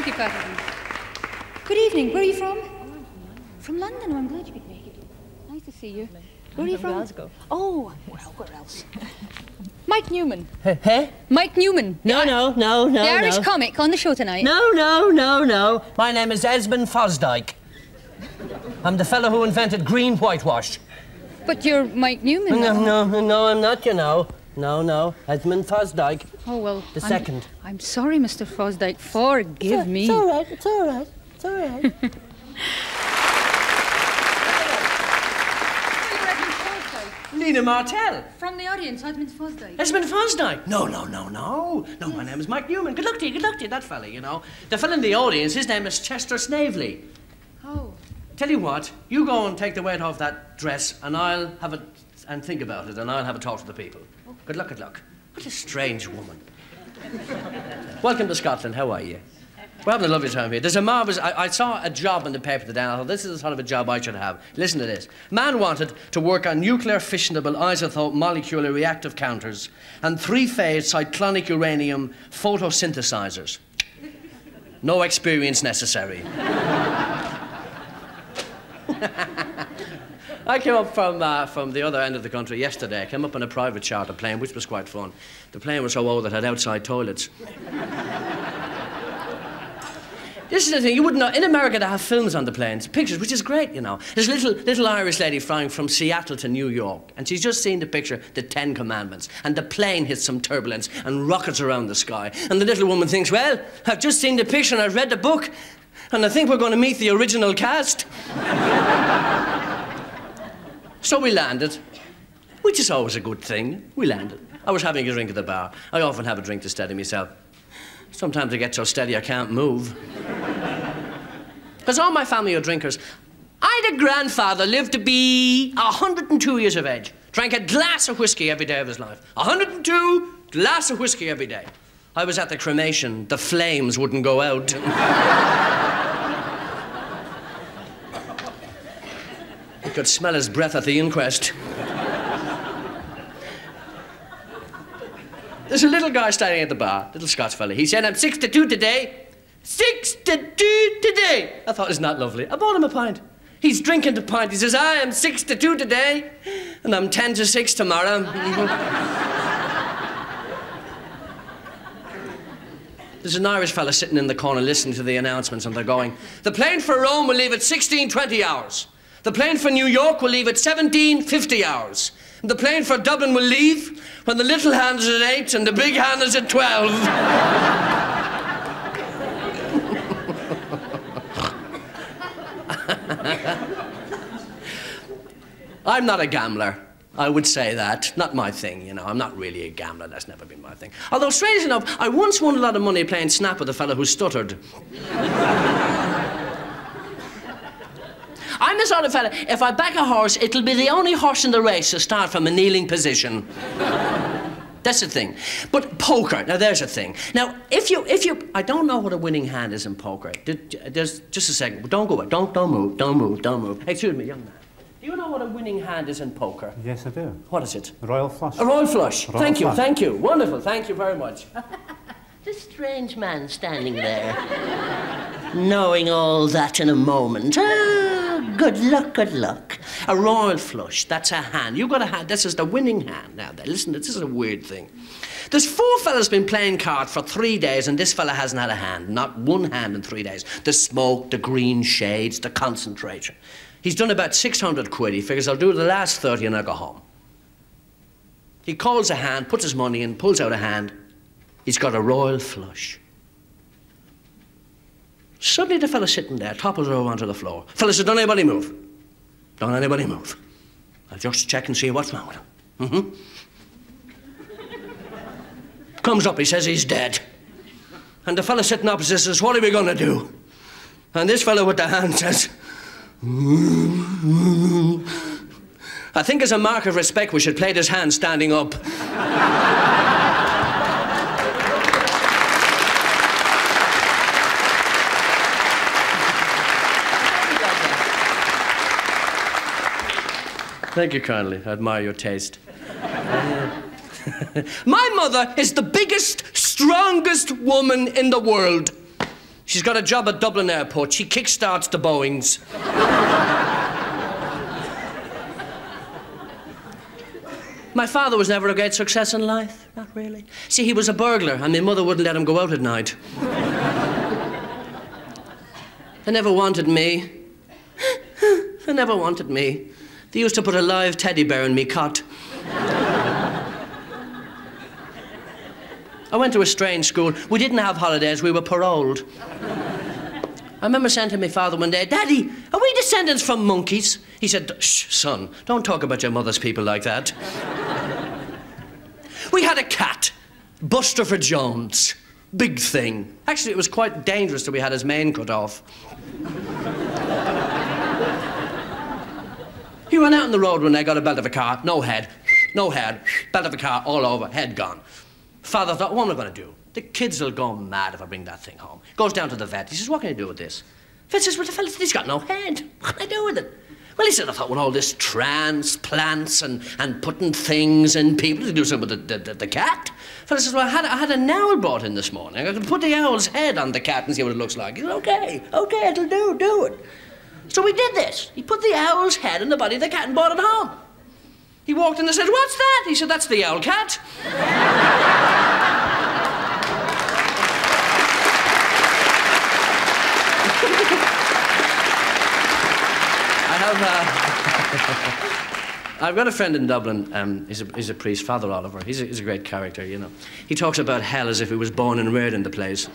you, Patterson. Good evening. Where are you from? From London. Oh, I'm glad you could make it. Nice to see you. Where are you from? Glasgow. Oh, well, where else? Mike Newman. Hey? Mike Newman. No. The Irish comic on the show tonight. No. My name is Esmond Fosdyke. I'm the fellow who invented green whitewash. But you're Mike Newman. No, I'm not, you know. No. Esmond Fosdyke. Oh, well. The second. I'm sorry, Mr. Fosdyke. Forgive me. It's all right. Lena Martell. From the audience, Esmond Fosdyke. Esmond Fosdyke. No, my name is Mike Newman. Good luck to you, that fella, you know. The fella in the audience, his name is Chester Snavely. Oh. Tell you what, you go and take the weight off that dress, and I'll have it and think about it, and I'll have a talk to the people. Oh. Good luck. What a strange woman. Welcome to Scotland. How are you? We're having a lovely time here. There's a marvellous... I saw a job in the paper today, and I thought, this is the sort of a job I should have. Listen to this. Man wanted to work on nuclear fissionable isotope molecular reactive counters and three-phase cyclonic uranium photosynthesizers. No experience necessary. I came up from the other end of the country yesterday. I came up on a private charter plane, which was quite fun. The plane was so old it had outside toilets. This is the thing, you wouldn't know. In America, they have films on the planes, pictures, which is great, you know. There's a little Irish lady flying from Seattle to New York, and she's just seen the picture, the 10 Commandments, and the plane hits some turbulence and rockets around the sky. And the little woman thinks, well, I've just seen the picture and I've read the book, and I think we're going to meet the original cast. So we landed, which is always a good thing. We landed. I was having a drink at the bar. I often have a drink to steady myself. Sometimes I get so steady I can't move. Because all my family are drinkers. I had a grandfather lived to be 102 years of age. Drank a glass of whiskey every day of his life. 102, glass of whiskey every day. I was at the cremation. The flames wouldn't go out. You could smell his breath at the inquest. There's a little guy standing at the bar, little Scots fella. He said, I'm 62 today. 62 today. I thought, isn't that lovely? I bought him a pint. He's drinking the pint. He says, I am 62 today, and I'm 10 to 6 tomorrow. There's an Irish fella sitting in the corner listening to the announcements, and they're going, the plane for Rome will leave at 16:20 hours. The plane for New York will leave at 17:50 hours. The plane for Dublin will leave when the little hand is at 8 and the big hand is at 12. I'm not a gambler. I would say that. Not my thing, you know. I'm not really a gambler. That's never been my thing. Although, strange enough, I once won a lot of money playing snap with a fellow who stuttered. I'm the sort of fella, if I back a horse, it'll be the only horse in the race to start from a kneeling position. That's the thing. But poker, now there's a thing. Now, if you, I don't know what a winning hand is in poker. There's just a second. Don't go away. Don't move. Excuse me, young man. Do you know what a winning hand is in poker? Yes, I do. What is it? A royal flush. A royal flush. Thank you. Wonderful. Thank you very much. This strange man standing there, knowing all that in a moment. Ah, good luck. A royal flush, that's a hand. You've got a hand, this is the winning hand. Now, listen, this is a weird thing. There's 4 fellas been playing cards for 3 days, and this fella hasn't had a hand. Not one hand in 3 days. The smoke, the green shades, the concentration. He's done about 600 quid. He figures, I'll do the last 30 and I'll go home. He calls a hand, puts his money in, pulls out a hand. He's got a royal flush. Suddenly the fella sitting there topples over onto the floor. Fella says, don't anybody move. Don't anybody move. I'll just check and see what's wrong with him. Comes up, he says he's dead. And the fella sitting opposite says, what are we gonna do? And this fella with the hand says, I think as a mark of respect we should play this hand standing up. Thank you kindly. I admire your taste. My mother is the biggest, strongest woman in the world. She's got a job at Dublin Airport. She kick-starts the Boeings. My father was never a great success in life. Not really. See, he was a burglar, and my mother wouldn't let him go out at night. They never wanted me. They never wanted me. They used to put a live teddy bear in me cot. I went to a strange school. We didn't have holidays, we were paroled. I remember saying to my father one day, Daddy, are we descendants from monkeys? He said, shh, son, don't talk about your mother's people like that. We had a cat, Buster for Jones. Big thing. Actually, it was quite dangerous that we had his mane cut off. He ran out on the road when I got a belt of a car, no head, belt of a car all over, head gone. Father thought, what am I going to do? The kids will go mad if I bring that thing home. Goes down to the vet. He says, what can I do with this? Vet says, well, the fella, he's got no head. What can I do with it? Well, he said, I thought, well, all this transplants and putting things in people to do something with the cat. Fella says, well, I had an owl brought in this morning. I could put the owl's head on the cat and see what it looks like. He said, okay, it'll do it. So we did this. He put the owl's head in the body of the cat and brought it home. He walked in and said, what's that? He said, that's the owl cat. I've got a friend in Dublin. He's a priest, Father Oliver. He's a great character, you know. He talks about hell as if he was born and reared in the place.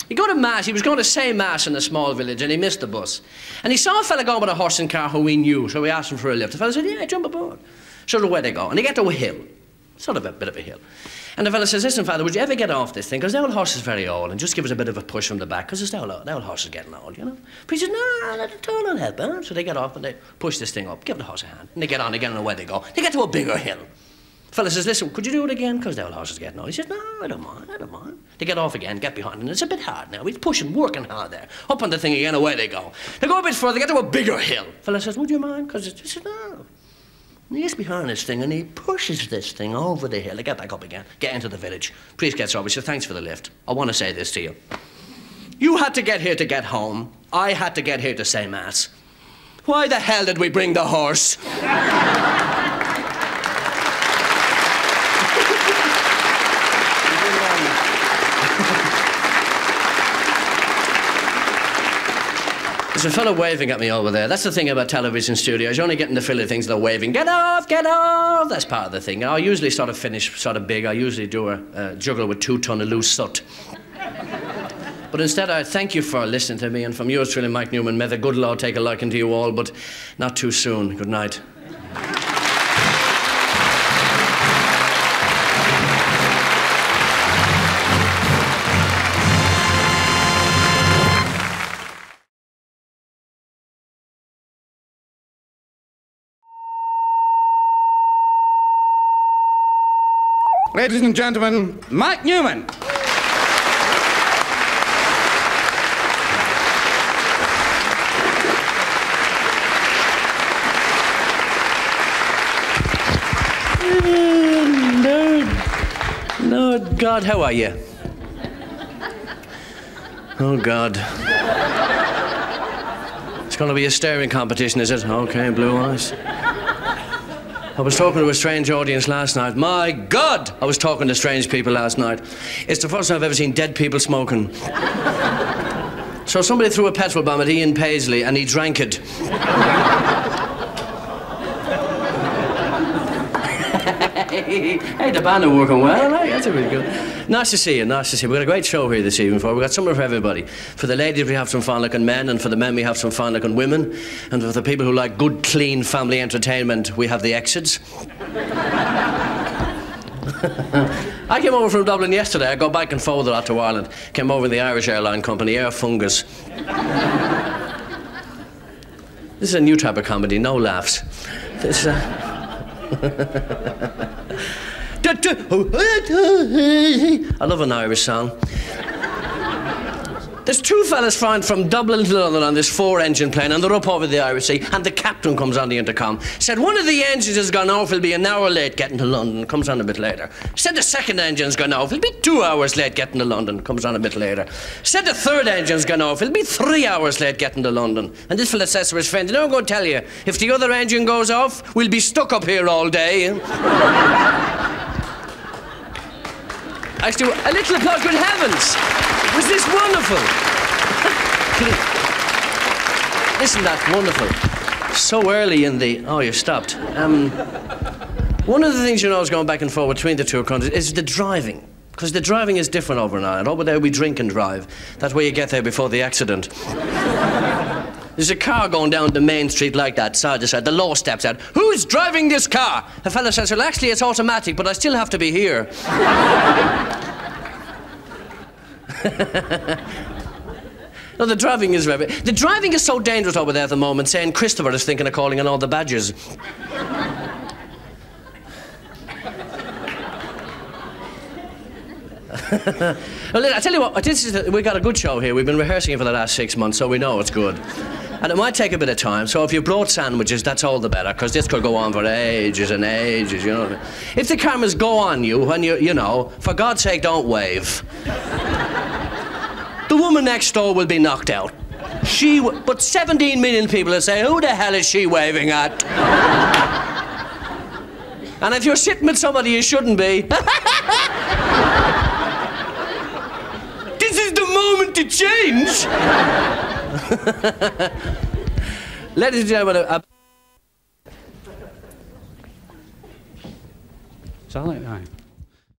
He go to Mass. He was going to say Mass in a small village, and he missed the bus. And he saw a fella going with a horse and car who he knew, so he asked him for a lift. The fella said, yeah, jump aboard. So away they go, and they get to a hill. Sort of a bit of a hill. And the fella says, listen, Father, would you ever get off this thing? Because the old horse is very old, and just give us a bit of a push from the back, because the old horse is getting old, you know? But he says, no, let it turn on help, huh? So they get off, and they push this thing up, give the horse a hand. And they get on again, and away they go. They get to a bigger hill. The fella says, listen, could you do it again? Because the old horse is getting old. He says, no, I don't mind. They get off again, get behind, and it's a bit hard now. He's pushing, working hard there. Up on the thing again, away they go. They go a bit further, they get to a bigger hill. The fella says, would you mind? Because he says, no. And he gets behind this thing, and he pushes this thing over the hill. They get back up again, get into the village. Priest gets up, he says, thanks for the lift. I want to say this to you. You had to get here to get home. I had to get here to say Mass. Why the hell did we bring the horse? There's a fellow waving at me over there. That's the thing about television studios. You're only getting the filler things that are waving. Get off, get off! That's part of the thing. I usually sort of finish sort of big. I usually do a juggle with 2 ton of loose soot. But instead, I thank you for listening to me, and from yours truly, Mike Newman, may the good Lord take a liking to you all, but not too soon. Good night. Ladies and gentlemen, Mike Newman. Lord God, how are you? Oh, God. It's going to be a staring competition, is it? Okay, blue eyes. I was talking to a strange audience last night. My God, I was talking to strange people last night. It's the first time I've ever seen dead people smoking. So somebody threw a petrol bomb at Ian Paisley and he drank it. Hey, the band are working well, right? That's really good. Nice to see you, nice to see you. We've got a great show here this evening. We've got something for everybody. For the ladies, we have some fine-looking men, and for the men, we have some fine-looking women. And for the people who like good, clean family entertainment, we have the exits. I came over from Dublin yesterday. I go back and forward a lot to Ireland. Came over in the Irish airline company, Air Fungus. This is a new type of comedy, no laughs. This, I love an Irish song. There's two fellas flying from Dublin to London on this 4-engine plane, and they're up over the Irish Sea, and the captain comes on the intercom. Said one of the engines has gone off, he'll be an hour late getting to London, comes on a bit later. Said the second engine's gone off, he'll be 2 hours late getting to London, comes on a bit later. Said the third engine's gone off, he'll be 3 hours late getting to London. And this fella says to his friend, you know, I'm going to tell you, if the other engine goes off, we'll be stuck up here all day. Actually, a little applause, good heavens! Was this wonderful? Isn't that wonderful? So early in the... Oh, you stopped. One of the things, you know, is going back and forth between the two countries is the driving. Because the driving is different over in Ireland. Over there, we drink and drive. That way you get there before the accident. There's a car going down the main street like that, side to side. The law steps out. Who's driving this car? A fella says, well, actually, it's automatic, but I still have to be here. No, the driving is very... The driving is so dangerous over there at the moment, saying Christopher is thinking of calling in all the badgers. Well, I tell you what, we got a good show here. We've been rehearsing it for the last 6 months, so we know it's good. And it might take a bit of time, so if you brought sandwiches, that's all the better, because this could go on for ages and ages, you know. If the cameras go on you when you know, for God's sake, don't wave. The woman next door will be knocked out. But 17 million people will say, who the hell is she waving at? And if you're sitting with somebody you shouldn't be, this is the moment to change. Ladies and gentlemen, Zal ik?